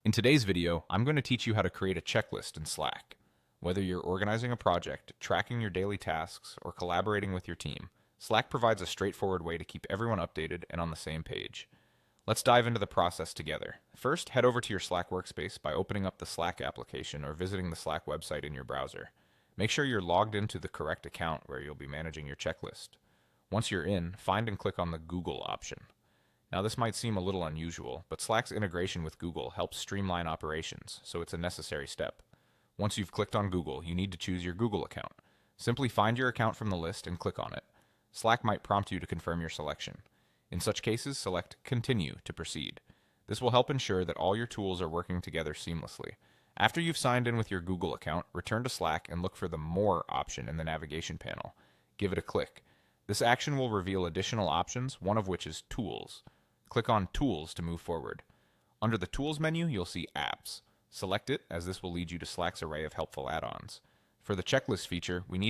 In today's video, I'm going to teach you how to create a checklist in Slack. Whether you're organizing a project, tracking your daily tasks, or collaborating with your team, Slack provides a straightforward way to keep everyone updated and on the same page. Let's dive into the process together. First, head over to your Slack workspace by opening up the Slack application or visiting the Slack website in your browser. Make sure you're logged into the correct account where you'll be managing your checklist. Once you're in, find and click on the Google option. Now, this might seem a little unusual, but Slack's integration with Google helps streamline operations, so it's a necessary step. Once you've clicked on Google, you need to choose your Google account. Simply find your account from the list and click on it. Slack might prompt you to confirm your selection. In such cases, select Continue to proceed. This will help ensure that all your tools are working together seamlessly. After you've signed in with your Google account, return to Slack and look for the More option in the navigation panel. Give it a click. This action will reveal additional options, one of which is Tools. Click on Tools to move forward. Under the Tools menu, you'll see Apps. Select it, as this will lead you to Slack's array of helpful add-ons. For the checklist feature, we need